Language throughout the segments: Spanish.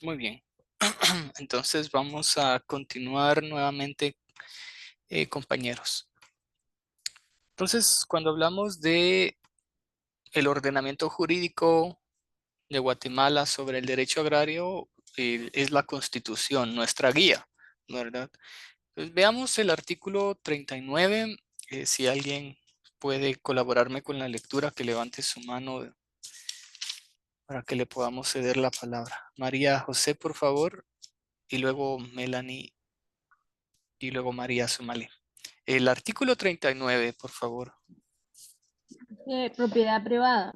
Muy bien. Entonces vamos a continuar nuevamente, compañeros. Entonces, cuando hablamos de el ordenamiento jurídico de Guatemala sobre el derecho agrario, es la Constitución, nuestra guía, ¿verdad? Entonces, veamos el artículo 39. Si alguien puede colaborarme con la lectura, que levante su mano para que le podamos ceder la palabra. María José, por favor, y luego Melanie, y luego María Sumali. El artículo 39, por favor. Propiedad privada.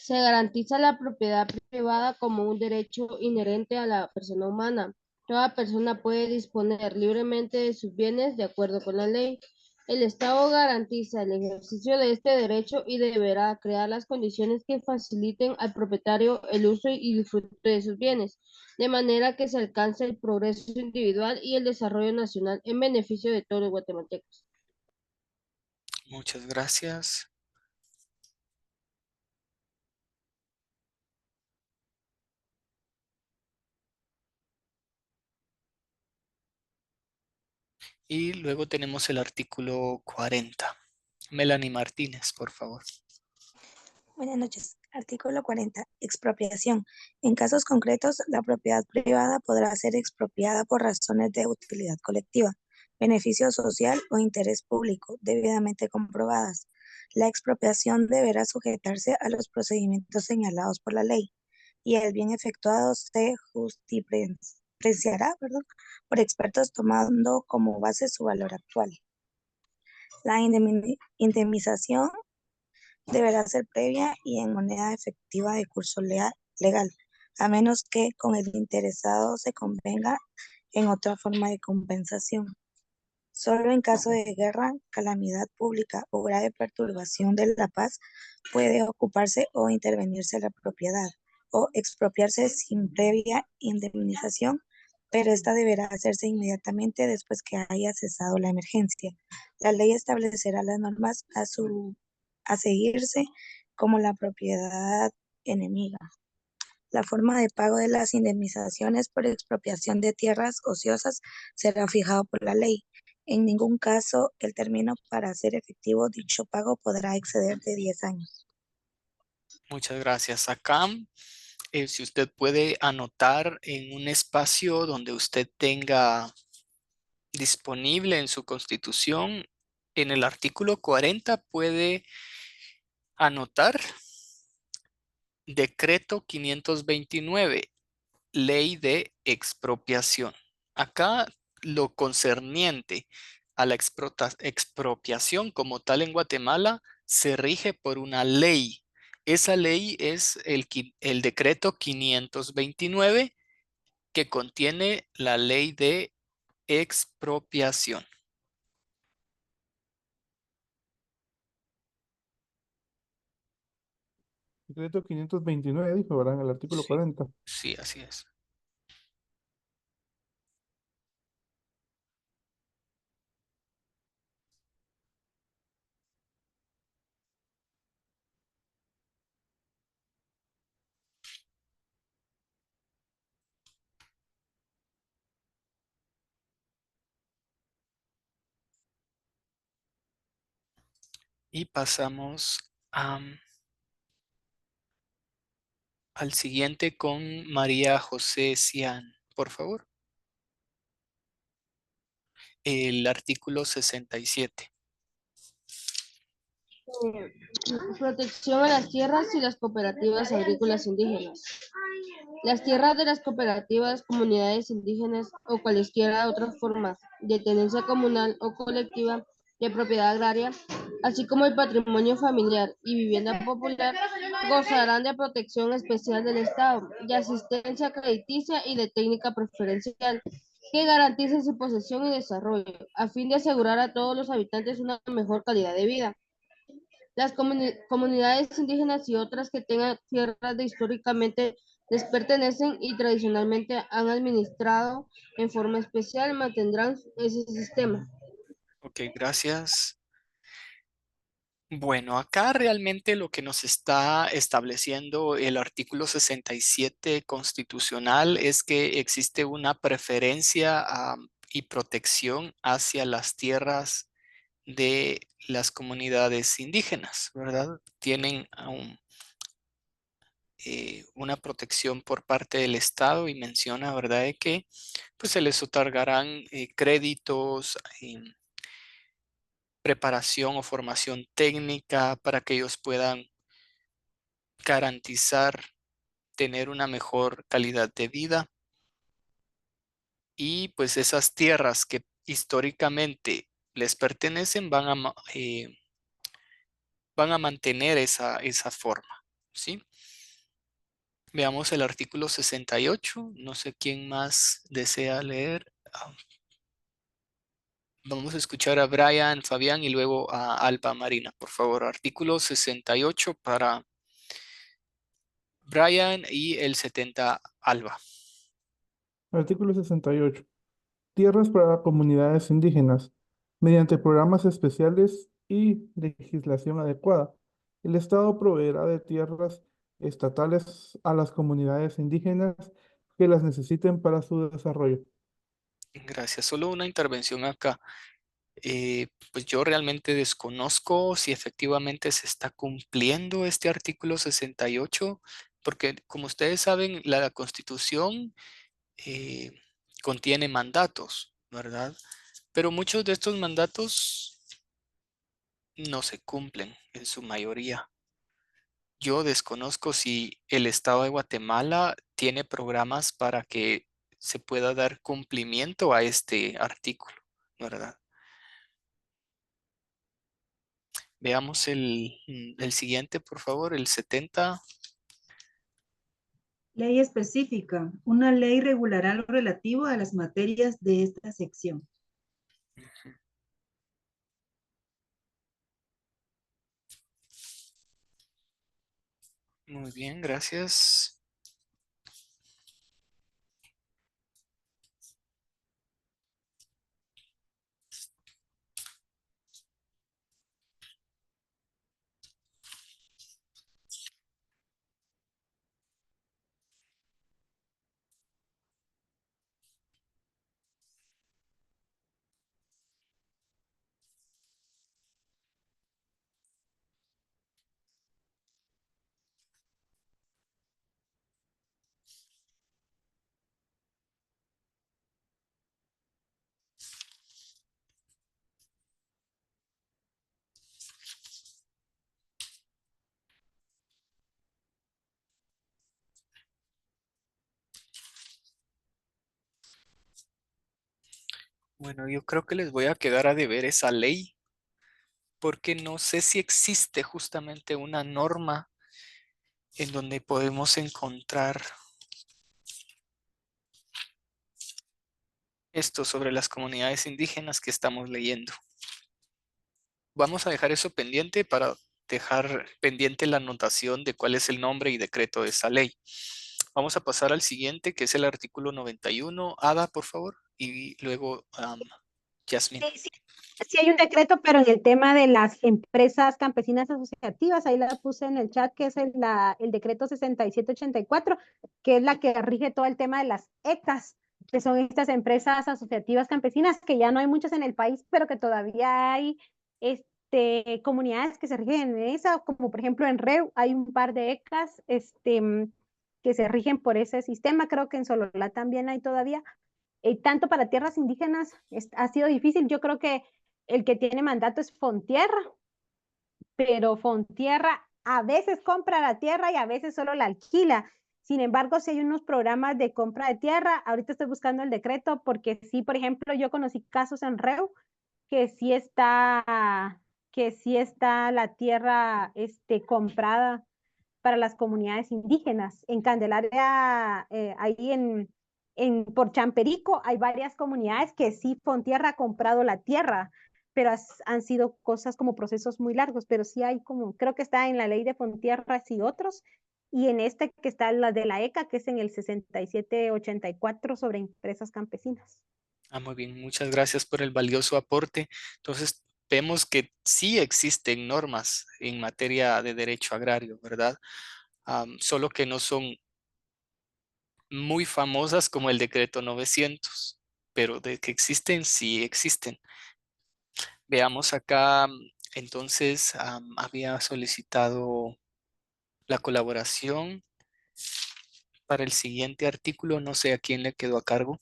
Se garantiza la propiedad privada como un derecho inherente a la persona humana. Toda persona puede disponer libremente de sus bienes de acuerdo con la ley. El Estado garantiza el ejercicio de este derecho y deberá crear las condiciones que faciliten al propietario el uso y disfrute de sus bienes, de manera que se alcance el progreso individual y el desarrollo nacional en beneficio de todos los guatemaltecos. Muchas gracias. Y luego tenemos el artículo 40. Melanie Martínez, por favor. Buenas noches. Artículo 40. Expropiación. En casos concretos, la propiedad privada podrá ser expropiada por razones de utilidad colectiva, beneficio social o interés público, debidamente comprobadas. La expropiación deberá sujetarse a los procedimientos señalados por la ley y el bien efectuado se justipreciará, por expertos tomando como base su valor actual. La indemnización deberá ser previa y en moneda efectiva de curso legal, a menos que con el interesado se convenga en otra forma de compensación. Solo en caso de guerra, calamidad pública o grave perturbación de la paz puede ocuparse o intervenirse la propiedad o expropiarse sin previa indemnización, pero esta deberá hacerse inmediatamente después que haya cesado la emergencia. La ley establecerá las normas a seguirse como la propiedad enemiga. La forma de pago de las indemnizaciones por expropiación de tierras ociosas será fijado por la ley. En ningún caso el término para hacer efectivo dicho pago podrá exceder de 10 años. Muchas gracias. Acá, si usted puede anotar en un espacio donde usted tenga disponible en su Constitución, en el artículo 40 puede anotar Decreto 529, Ley de Expropiación. Acá lo concerniente a la expropiación como tal en Guatemala se rige por una ley. Esa ley es el decreto 529 que contiene la ley de expropiación. Decreto 529 dijo, ¿verdad? En el artículo Sí, 40. sí, así es. Y pasamos al siguiente con María José Cian, por favor. El artículo 67. Protección a las tierras y las cooperativas agrícolas indígenas. Las tierras de las cooperativas, comunidades indígenas o cualesquiera otras formas de tenencia comunal o colectiva de propiedad agraria, así como el patrimonio familiar y vivienda popular, gozarán de protección especial del Estado, de asistencia crediticia y de técnica preferencial que garanticen su posesión y desarrollo, a fin de asegurar a todos los habitantes una mejor calidad de vida. Las comunidades indígenas y otras que tengan tierras de históricamente les pertenecen y tradicionalmente han administrado en forma especial mantendrán ese sistema. Ok, gracias. Bueno, acá realmente lo que nos está estableciendo el artículo 67 constitucional es que existe una preferencia y protección hacia las tierras de las comunidades indígenas, ¿verdad? Tienen una protección por parte del Estado y menciona, ¿verdad?, de que pues, se les otorgarán créditos, preparación o formación técnica para que ellos puedan garantizar tener una mejor calidad de vida y pues esas tierras que históricamente les pertenecen van a mantener esa forma, ¿sí? Veamos el artículo 68. No sé quién más desea leer. Vamos a escuchar a Brian, Fabián y luego a Alba Marina, por favor. Artículo 68 para Brian y el 70 Alba. Artículo 68. Tierras para comunidades indígenas. Mediante programas especiales y legislación adecuada, el Estado proveerá de tierras estatales a las comunidades indígenas que las necesiten para su desarrollo. Gracias. Solo una intervención acá. Pues yo realmente desconozco si efectivamente se está cumpliendo este artículo 68, porque como ustedes saben, la Constitución eh, contiene mandatos, ¿verdad? Pero muchos de estos mandatos no se cumplen en su mayoría. Yo desconozco si el Estado de Guatemala tiene programas para que se pueda dar cumplimiento a este artículo, ¿verdad? Veamos el siguiente, por favor, el 70. Ley específica. Una ley regulará lo relativo a las materias de esta sección. Muy bien, gracias. Bueno, yo creo que les voy a quedar a deber esa ley, porque no sé si existe justamente una norma en donde podemos encontrar esto sobre las comunidades indígenas que estamos leyendo. Vamos a dejar eso pendiente para dejar pendiente la anotación de cuál es el nombre y decreto de esa ley. Vamos a pasar al siguiente, que es el artículo 91. Ada, por favor, y luego Yasmin. Sí, sí, sí hay un decreto, pero en el tema de las empresas campesinas asociativas, ahí la puse en el chat, que es el decreto 6784, que es la que rige todo el tema de las ECAS, que son estas empresas asociativas campesinas, que ya no hay muchas en el país, pero que todavía hay comunidades que se rigen en esa, como por ejemplo en REU hay un par de ECAS que se rigen por ese sistema, creo que en Sololá también hay todavía. Tanto para tierras indígenas ha sido difícil. Yo creo que el que tiene mandato es Fontierra, pero Fontierra a veces compra la tierra y a veces solo la alquila. Sin embargo, si hay unos programas de compra de tierra, ahorita estoy buscando el decreto porque sí, por ejemplo, yo conocí casos en REU que sí está la tierra comprada para las comunidades indígenas. En Candelaria, ahí por Champerico, hay varias comunidades que sí Fontierra ha comprado la tierra, pero han sido cosas como procesos muy largos, pero sí hay como, creo que está en la ley de Fontierras y otros, y en este que está la de la ECA, que es en el 6784 sobre empresas campesinas. Muy bien, muchas gracias por el valioso aporte. Entonces, vemos que sí existen normas en materia de derecho agrario, ¿verdad? Solo que no son muy famosas como el decreto 900, pero de que existen, sí existen. Veamos acá, entonces había solicitado la colaboración para el siguiente artículo, no sé a quién le quedó a cargo.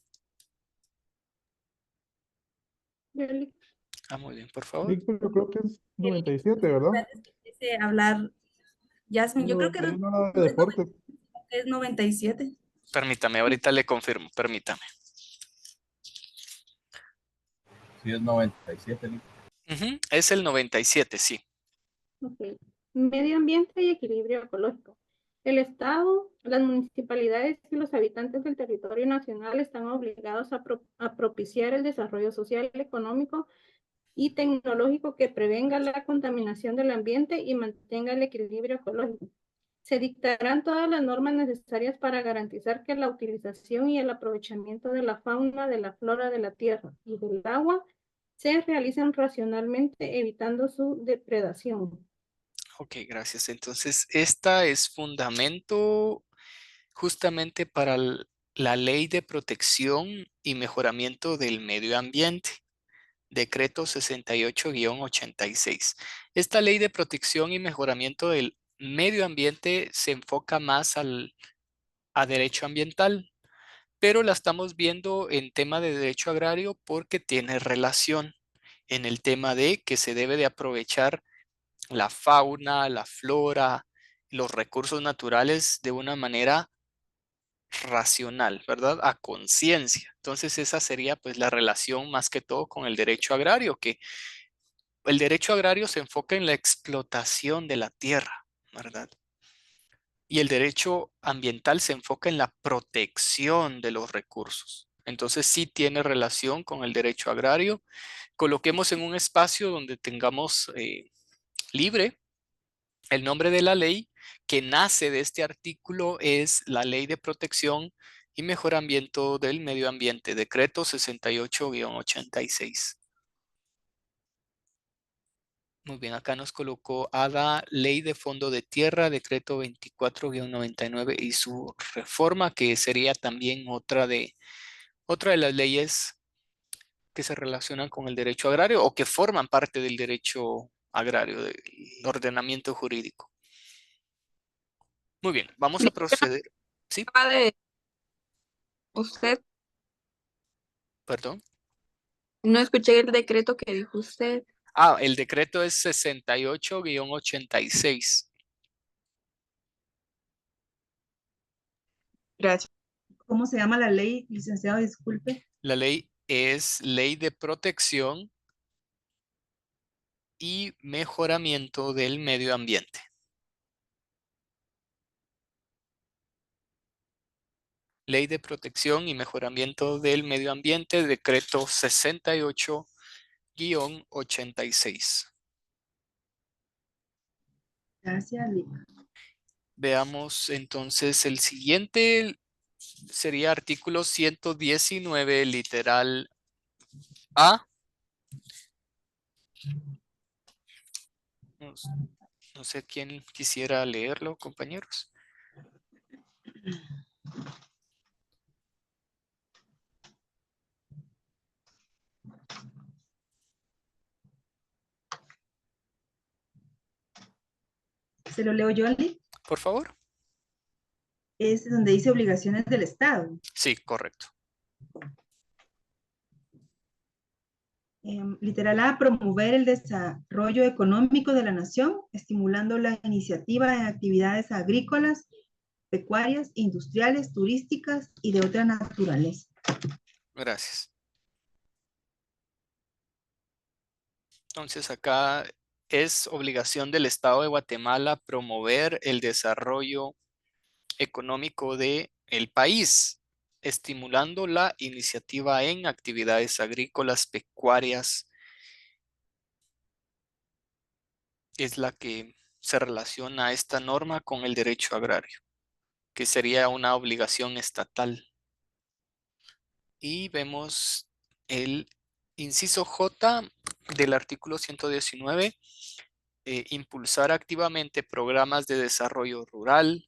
Muy bien, por favor. Víctor, yo creo que es 97, ¿verdad? Dice hablar, Yasmin, yo creo que 91 nada de deporte. es 97. Permítame, ahorita le confirmo, permítame. Sí, es 97. Ujú, es el 97, sí. Ok. Medio ambiente y equilibrio ecológico. El Estado, las municipalidades y los habitantes del territorio nacional están obligados a propiciar el desarrollo social, económico y tecnológico que prevenga la contaminación del ambiente y mantenga el equilibrio ecológico. Se dictarán todas las normas necesarias para garantizar que la utilización y el aprovechamiento de la fauna, de la flora, de la tierra y del agua se realicen racionalmente, evitando su depredación. Ok, gracias. Entonces, esta es fundamento justamente para la Ley de Protección y Mejoramiento del Medio Ambiente, Decreto 68-86. Esta Ley de Protección y Mejoramiento del Medio Ambiente se enfoca más a derecho ambiental, pero la estamos viendo en tema de derecho agrario porque tiene relación en el tema de que se debe de aprovechar la fauna, la flora, los recursos naturales de una manera racional, ¿verdad? A conciencia. Entonces esa sería pues la relación más que todo con el derecho agrario, que el derecho agrario se enfoca en la explotación de la tierra, ¿verdad? Y el derecho ambiental se enfoca en la protección de los recursos. Entonces sí tiene relación con el derecho agrario. Coloquemos en un espacio donde tengamos libre el nombre de la ley que nace de este artículo es la Ley de Protección y Mejoramiento del Medio Ambiente, Decreto 68-86. Muy bien, acá nos colocó ADA, Ley de Fondo de Tierra, Decreto 24-99 y su reforma, que sería también otra de las leyes que se relacionan con el derecho agrario o que forman parte del derecho agrario, del ordenamiento jurídico. Muy bien, vamos a proceder. ¿Sí? Usted, Perdón. no escuché el decreto que dijo usted. El decreto es 68-86. Gracias. ¿Cómo se llama la ley, licenciado? Disculpe. La ley es Ley de Protección y Mejoramiento del Medio Ambiente. Ley de Protección y Mejoramiento del Medio Ambiente, Decreto 68-86. Gracias, Lica. Veamos entonces el siguiente. Sería artículo 119, literal A. No sé quién quisiera leerlo, compañeros. ¿Se lo leo yo, Ali? Por favor. Es donde dice obligaciones del Estado. Sí, correcto. Literal A, promover el desarrollo económico de la nación, estimulando la iniciativa en actividades agrícolas, pecuarias, industriales, turísticas y de otra naturaleza. Gracias. Entonces acá es obligación del Estado de Guatemala promover el desarrollo económico del país, estimulando la iniciativa en actividades agrícolas, pecuarias, es la que se relaciona esta norma con el derecho agrario, que sería una obligación estatal. Y vemos el inciso J, del artículo 119, impulsar activamente programas de desarrollo rural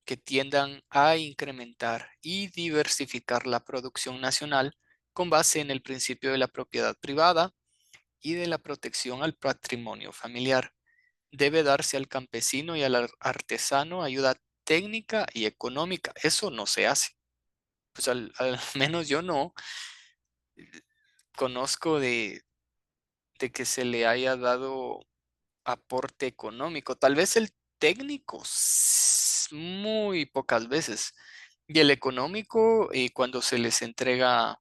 que tiendan a incrementar y diversificar la producción nacional con base en el principio de la propiedad privada y de la protección al patrimonio familiar. Debe darse al campesino y al artesano ayuda técnica y económica. Eso no se hace. Pues al menos yo no conozco de que se le haya dado aporte económico. Tal vez el técnico muy pocas veces. Y el económico, cuando se les entrega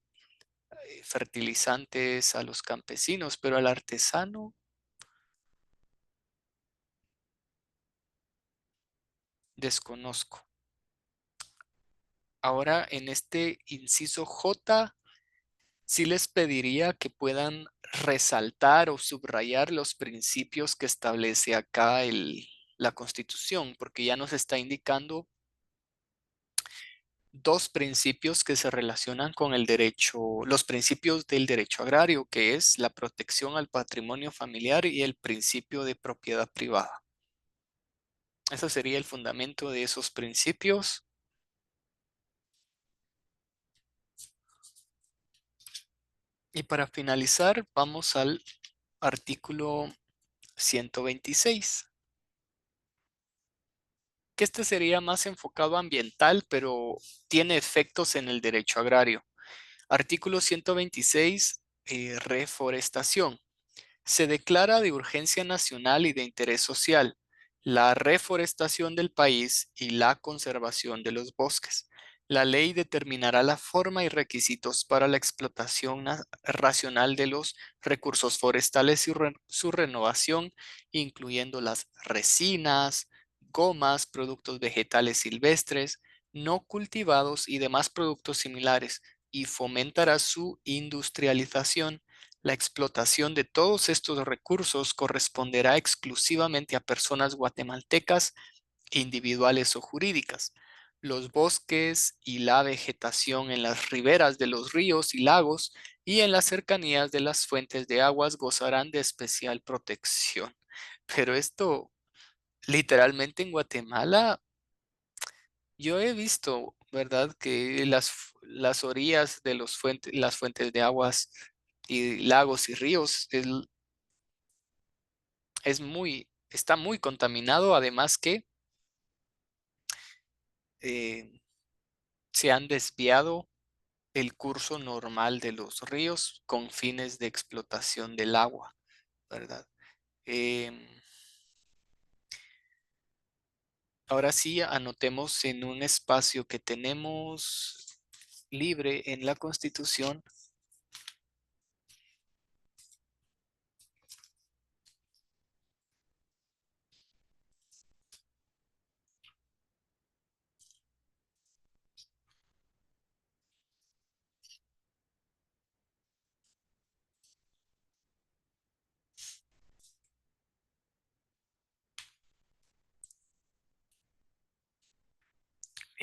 fertilizantes a los campesinos, pero al artesano desconozco. Ahora en este inciso J, sí les pediría que puedan resaltar o subrayar los principios que establece acá la Constitución, porque ya nos está indicando dos principios que se relacionan con el derecho, los principios del derecho agrario, que es la protección al patrimonio familiar y el principio de propiedad privada. Ese sería el fundamento de esos principios. Y para finalizar, vamos al artículo 126, que este sería más enfocado ambiental, pero tiene efectos en el derecho agrario. Artículo 126, reforestación. Se declara de urgencia nacional y de interés social la reforestación del país y la conservación de los bosques. La ley determinará la forma y requisitos para la explotación racional de los recursos forestales y su renovación, incluyendo las resinas, gomas, productos vegetales silvestres, no cultivados y demás productos similares, y fomentará su industrialización. La explotación de todos estos recursos corresponderá exclusivamente a personas guatemaltecas, individuales o jurídicas. Los bosques y la vegetación en las riberas de los ríos y lagos y en las cercanías de las fuentes de aguas gozarán de especial protección. Pero esto, literalmente en Guatemala, yo he visto, ¿verdad? Que las orillas de las fuentes de aguas y lagos y ríos está muy contaminado, además que eh, se han desviado el curso normal de los ríos con fines de explotación del agua, ¿verdad? Em, Ahora sí, anotemos en un espacio que tenemos libre en la Constitución.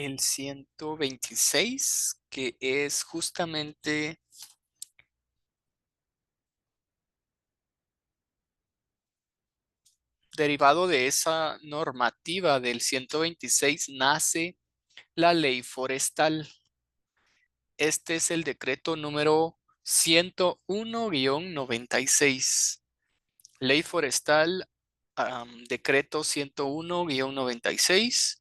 El 126, que es justamente derivado de esa normativa del 126, nace la ley forestal. Este es el decreto número 101-96. Ley forestal, decreto 101-96.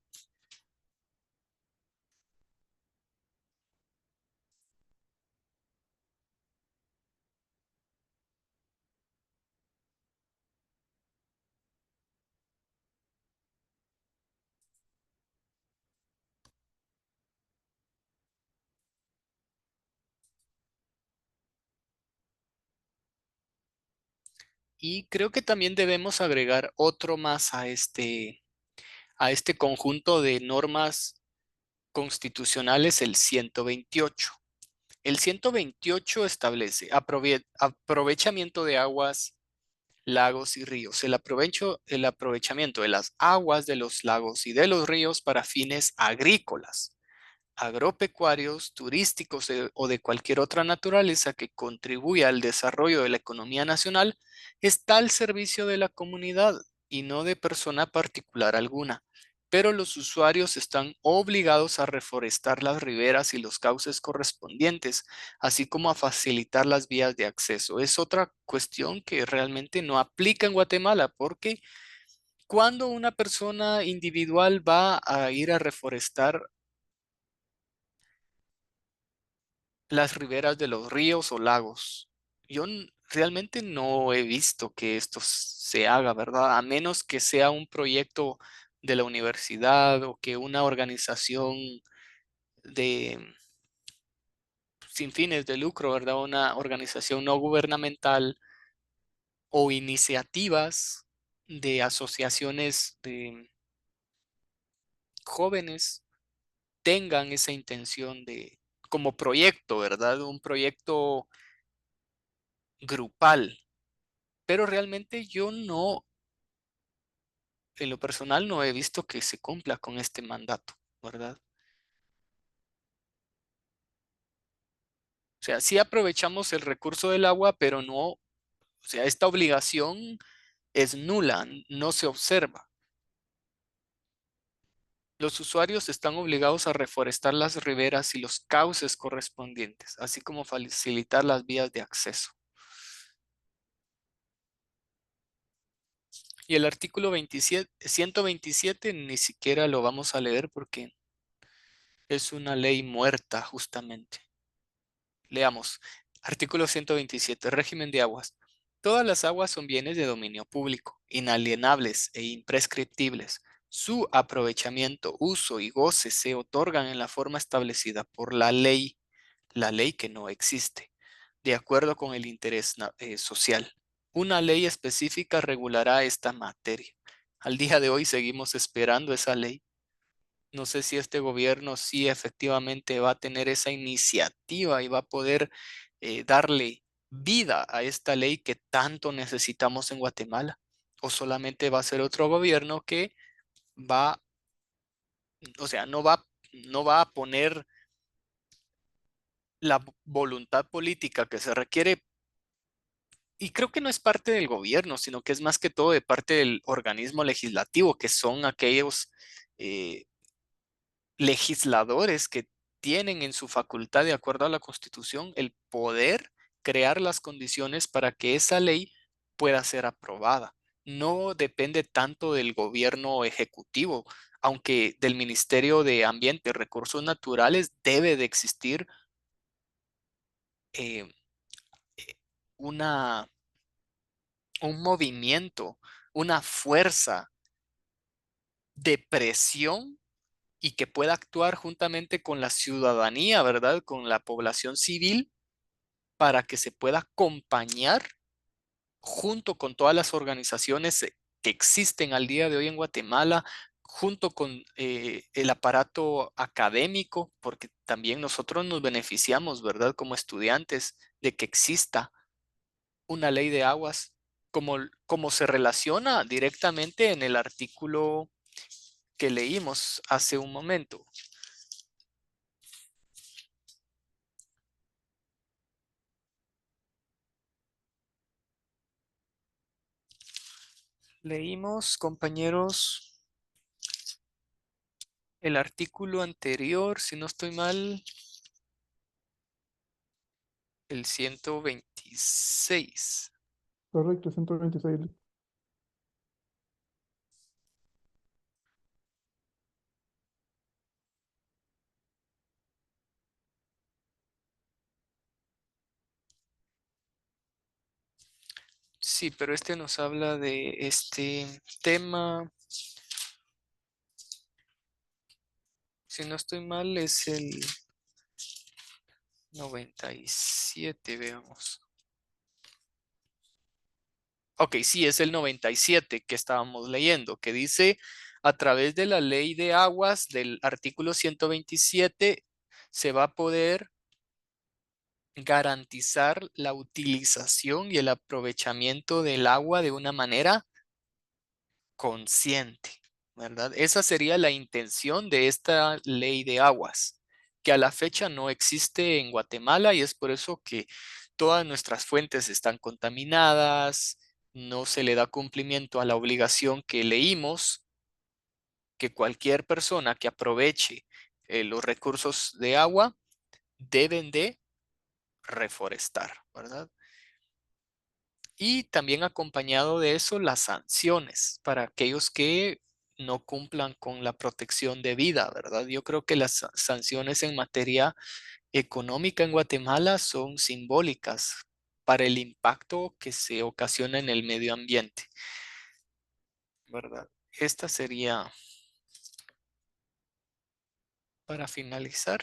Y creo que también debemos agregar otro más a este conjunto de normas constitucionales, el 128. El 128 establece aprovechamiento de aguas, lagos y ríos. El aprovechamiento de las aguas de los lagos y de los ríos para fines agrícolas. agropecuarios, turísticos o de cualquier otra naturaleza que contribuya al desarrollo de la economía nacional está al servicio de la comunidad y no de persona particular alguna. Pero los usuarios están obligados a reforestar las riberas y los cauces correspondientes, así como a facilitar las vías de acceso. Es otra cuestión que realmente no aplica en Guatemala, porque cuando una persona individual va a ir a reforestar las riberas de los ríos o lagos, yo realmente no he visto que esto se haga, ¿verdad? A menos que sea un proyecto de la universidad o que una organización de sin fines de lucro, ¿verdad? Una organización no gubernamental o iniciativas de asociaciones de jóvenes tengan esa intención de, como proyecto, ¿verdad? Un proyecto grupal. Pero realmente yo no, en lo personal, no he visto que se cumpla con este mandato, ¿verdad? O sea, sí aprovechamos el recurso del agua, pero no, o sea, esta obligación es nula, no se observa. Los usuarios están obligados a reforestar las riberas y los cauces correspondientes, así como facilitar las vías de acceso. Y el artículo 127 ni siquiera lo vamos a leer porque es una ley muerta justamente. Leamos. Artículo 127. Régimen de aguas. Todas las aguas son bienes de dominio público, inalienables e imprescriptibles. Su aprovechamiento, uso y goce se otorgan en la forma establecida por la ley que no existe, de acuerdo con el interés social. Una ley específica regulará esta materia. Al día de hoy seguimos esperando esa ley. No sé si este gobierno sí efectivamente va a tener esa iniciativa y va a poder darle vida a esta ley que tanto necesitamos en Guatemala. O solamente va a ser otro gobierno que va, o sea, no va a poner la voluntad política que se requiere. Y creo que no es parte del gobierno, sino que es más que todo de parte del organismo legislativo, que son aquellos eh, legisladores que tienen en su facultad, de acuerdo a la Constitución, el poder crear las condiciones para que esa ley pueda ser aprobada. No depende tanto del gobierno ejecutivo, aunque del Ministerio de Ambiente y Recursos Naturales debe de existir eh, una, un movimiento, una fuerza de presión y que pueda actuar juntamente con la ciudadanía, ¿verdad? Con la población civil para que se pueda acompañar junto con todas las organizaciones que existen al día de hoy en Guatemala, junto con el aparato académico, porque también nosotros nos beneficiamos, ¿verdad? Como estudiantes de que exista una ley de aguas, como se relaciona directamente en el artículo que leímos hace un momento. Leímos, compañeros, el artículo anterior, si no estoy mal, el 126. Correcto, 126. Sí, pero este nos habla de este tema. Si no estoy mal, es el 97, veamos. Ok, sí, es el 97 que estábamos leyendo, que dice, a través de la ley de aguas del artículo 127, se va a poder garantizar la utilización y el aprovechamiento del agua de una manera consciente, ¿verdad? Esa sería la intención de esta ley de aguas. que a la fecha no existe en Guatemala y es por eso que todas nuestras fuentes están contaminadas, no se le da cumplimiento a la obligación que leímos, que cualquier persona que aproveche los recursos de agua deben de reforestar, ¿verdad? Y también acompañado de eso las sanciones para aquellos que no cumplan con la protección de vida, ¿verdad? Yo creo que las sanciones en materia económica en Guatemala son simbólicas para el impacto que se ocasiona en el medio ambiente, ¿verdad? Esta sería, para finalizar,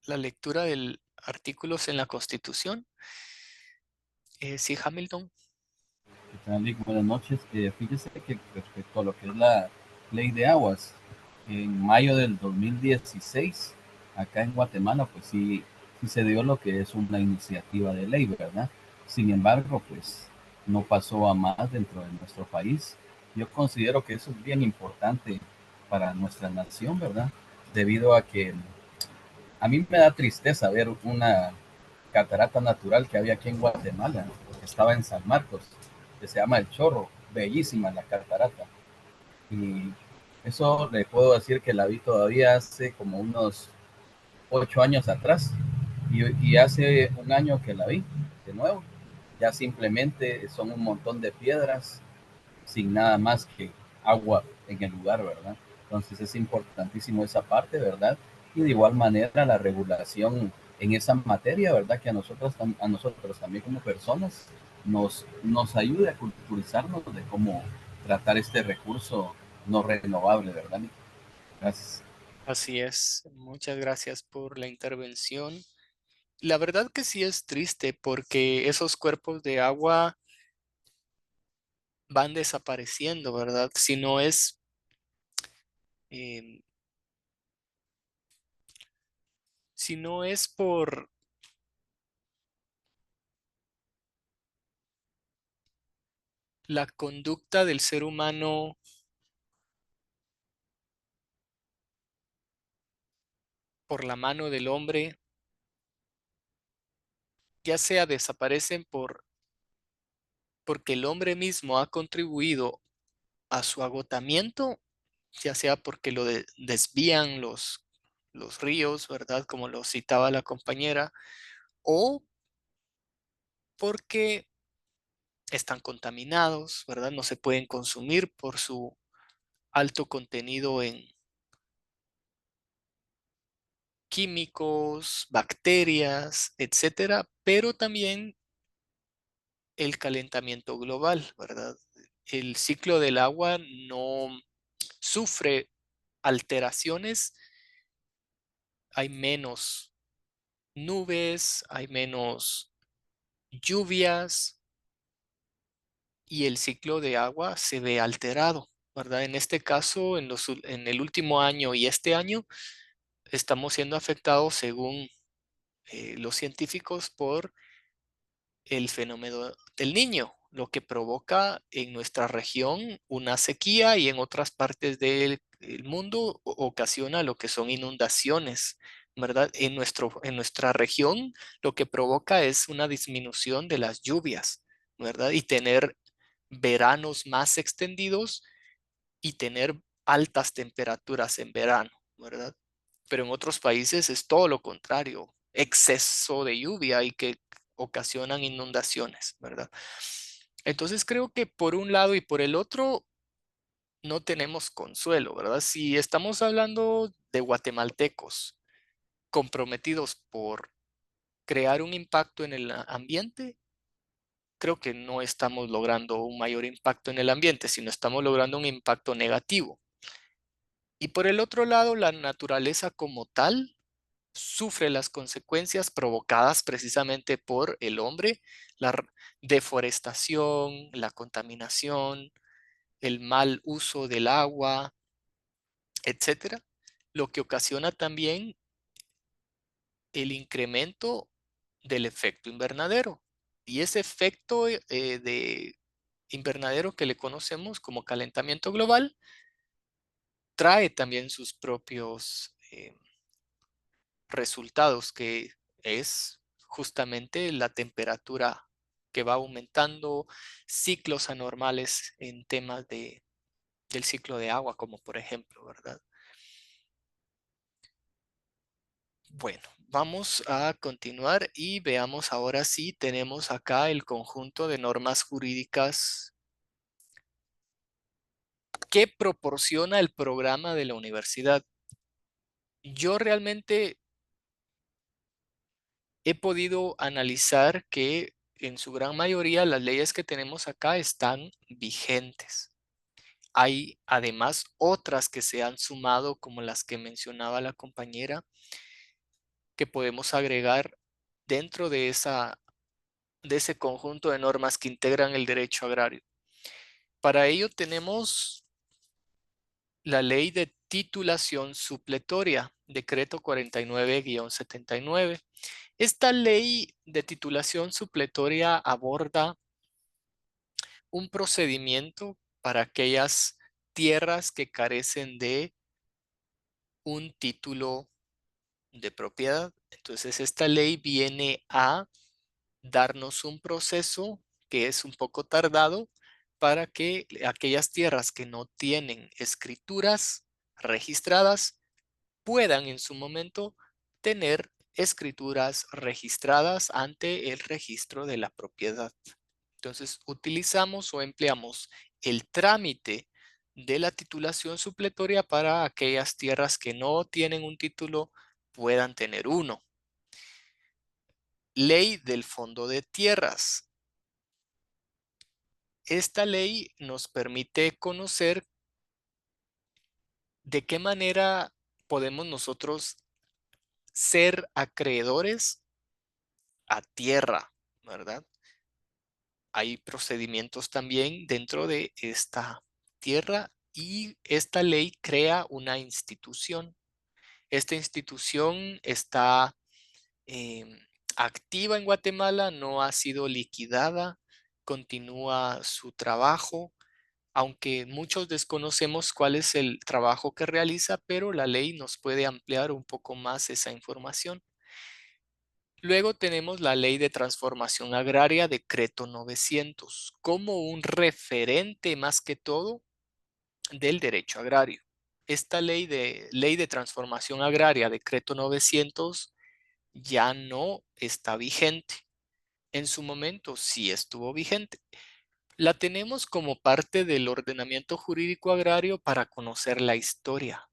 la lectura del artículos en la Constitución. Sí, Hamilton. ¿Qué tal, Lick? Buenas noches. Fíjese que respecto a lo que es la ley de aguas, en mayo del 2016, acá en Guatemala, pues sí se dio lo que es una iniciativa de ley, ¿verdad? Sin embargo, pues no pasó a más dentro de nuestro país. Yo considero que eso es bien importante para nuestra nación, ¿verdad? Debido a que a mí me da tristeza ver una catarata natural que había aquí en Guatemala, que estaba en San Marcos, que se llama El Chorro, bellísima la catarata. Y eso le puedo decir que la vi todavía hace como unos 8 años atrás. Y hace un año que la vi de nuevo. Ya simplemente son un montón de piedras sin nada más que agua en el lugar, ¿verdad? Entonces es importantísimo esa parte, ¿verdad? Y de igual manera la regulación en esa materia, ¿verdad? Que a nosotros también como personas nos ayude a culturizarnos de cómo tratar este recurso no renovable, ¿verdad? Gracias. Así es. Muchas gracias por la intervención. La verdad que sí es triste porque esos cuerpos de agua van desapareciendo, ¿verdad? Eh, si no es por la conducta del ser humano, por la mano del hombre, ya sea desaparecen porque el hombre mismo ha contribuido a su agotamiento, ya sea porque desvían los ríos, ¿verdad? Como lo citaba la compañera, o porque están contaminados, ¿verdad? No se pueden consumir por su alto contenido en químicos, bacterias, etcétera, pero también el calentamiento global, ¿verdad? El ciclo del agua no sufre alteraciones, hay menos nubes, hay menos lluvias y el ciclo de agua se ve alterado, ¿verdad? En este caso, en el último año y este año, estamos siendo afectados según los científicos por el fenómeno del Niño, lo que provoca en nuestra región una sequía y en otras partes del mundo ocasiona lo que son inundaciones, ¿verdad? En nuestra región lo que provoca es una disminución de las lluvias, ¿verdad? Y tener veranos más extendidos y tener altas temperaturas en verano, ¿verdad? Pero en otros países es todo lo contrario, exceso de lluvia y que ocasionan inundaciones, ¿verdad? Entonces creo que por un lado y por el otro no tenemos consuelo, ¿verdad? Si estamos hablando de guatemaltecos comprometidos por crear un impacto en el ambiente, creo que no estamos logrando un mayor impacto en el ambiente, sino estamos logrando un impacto negativo. Y por el otro lado, la naturaleza como tal sufre las consecuencias provocadas precisamente por el hombre, la deforestación, la contaminación, el mal uso del agua, etcétera, lo que ocasiona también el incremento del efecto invernadero. Y ese efecto de invernadero que le conocemos como calentamiento global trae también sus propios resultados, que es justamente la temperatura que va aumentando, ciclos anormales en temas del ciclo de agua, como por ejemplo, ¿verdad? Bueno, vamos a continuar y veamos ahora si tenemos acá el conjunto de normas jurídicas que proporciona el programa de la universidad. Yo realmente he podido analizar que en su gran mayoría las leyes que tenemos acá están vigentes. Hay además otras que se han sumado, como las que mencionaba la compañera, que podemos agregar dentro de ese conjunto de normas que integran el derecho agrario. Para ello tenemos la ley de titulación supletoria, decreto 49-79. Esta ley de titulación supletoria aborda un procedimiento para aquellas tierras que carecen de un título de propiedad. Entonces, esta ley viene a darnos un proceso que es un poco tardado para que aquellas tierras que no tienen escrituras registradas puedan en su momento tener escrituras registradas ante el registro de la propiedad. Entonces, utilizamos o empleamos el trámite de la titulación supletoria para aquellas tierras que no tienen un título puedan tener uno. Ley del Fondo de Tierras. Esta ley nos permite conocer de qué manera podemos nosotros ser acreedores a tierra, ¿verdad? Hay procedimientos también dentro de esta tierra y esta ley crea una institución. Esta institución está em, activa en Guatemala, no ha sido liquidada, continúa su trabajo, aunque muchos desconocemos cuál es el trabajo que realiza, pero la ley nos puede ampliar un poco más esa información. Luego tenemos la Ley de Transformación Agraria, Decreto 900, como un referente más que todo del derecho agrario. Esta Ley de Transformación Agraria, Decreto 900, ya no está vigente. En su momento sí estuvo vigente. La tenemos como parte del ordenamiento jurídico agrario para conocer la historia.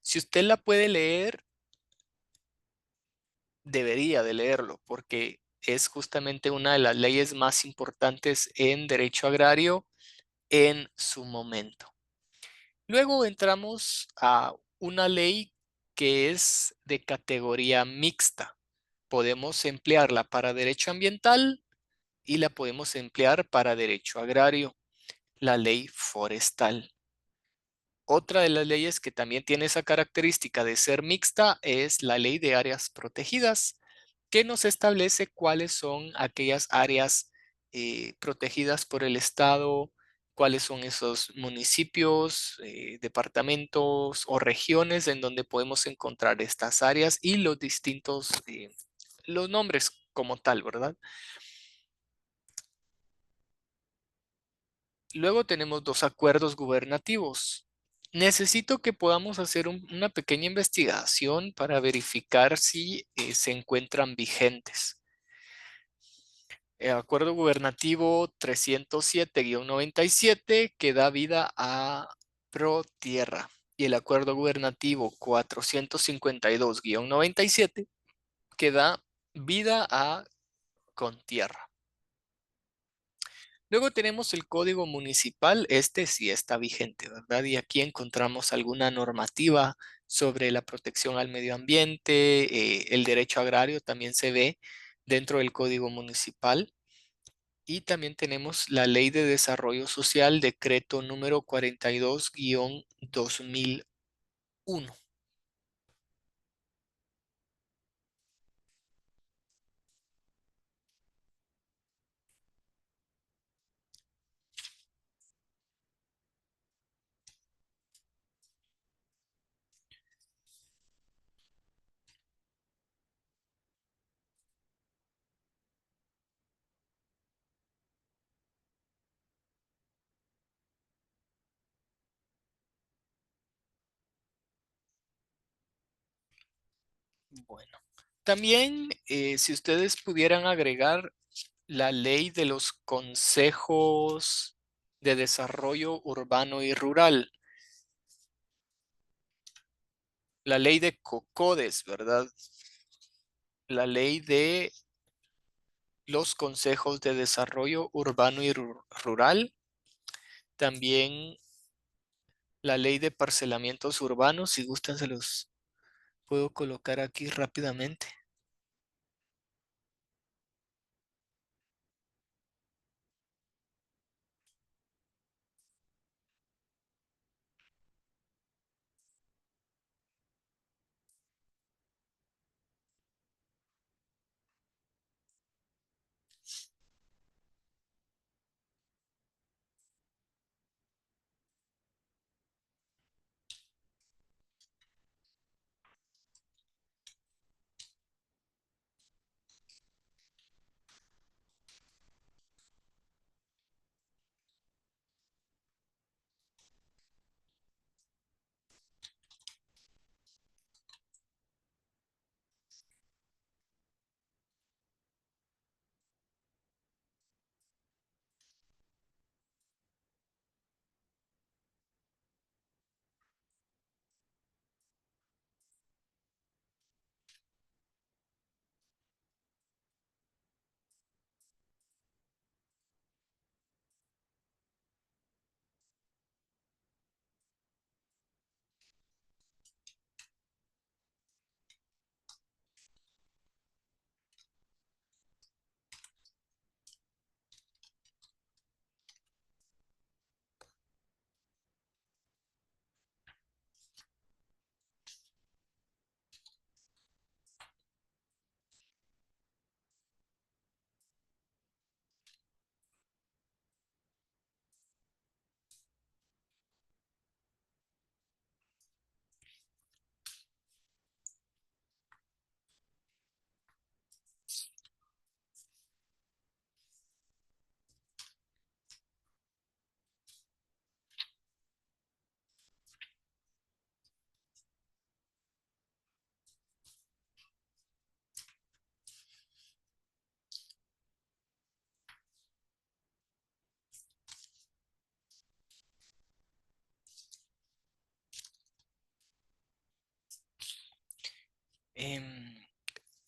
Si usted la puede leer, debería de leerlo porque es justamente una de las leyes más importantes en derecho agrario en su momento. Luego entramos a una ley que es de categoría mixta. Podemos emplearla para derecho ambiental y la podemos emplear para derecho agrario, la ley forestal. Otra de las leyes que también tiene esa característica de ser mixta es la ley de áreas protegidas, que nos establece cuáles son aquellas áreas protegidas por el Estado, cuáles son esos municipios, departamentos o regiones en donde podemos encontrar estas áreas y los distintos, los nombres como tal, ¿verdad? Luego tenemos dos acuerdos gubernativos. Necesito que podamos hacer una pequeña investigación para verificar si se encuentran vigentes. El acuerdo gubernativo 307-97 que da vida a ProTierra y el acuerdo gubernativo 452-97 que da vida a Contierra. Luego tenemos el Código Municipal, este sí está vigente, ¿verdad? Y aquí encontramos alguna normativa sobre la protección al medio ambiente, el derecho agrario también se ve dentro del Código Municipal. Y también tenemos la Ley de Desarrollo Social, decreto número 42-2001. Bueno, también si ustedes pudieran agregar la ley de los consejos de desarrollo urbano y rural, la ley de COCODES, ¿verdad? La ley de los consejos de desarrollo urbano y rural, también la ley de parcelamientos urbanos, si gustan se los puedo colocar aquí rápidamente.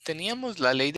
Teníamos la ley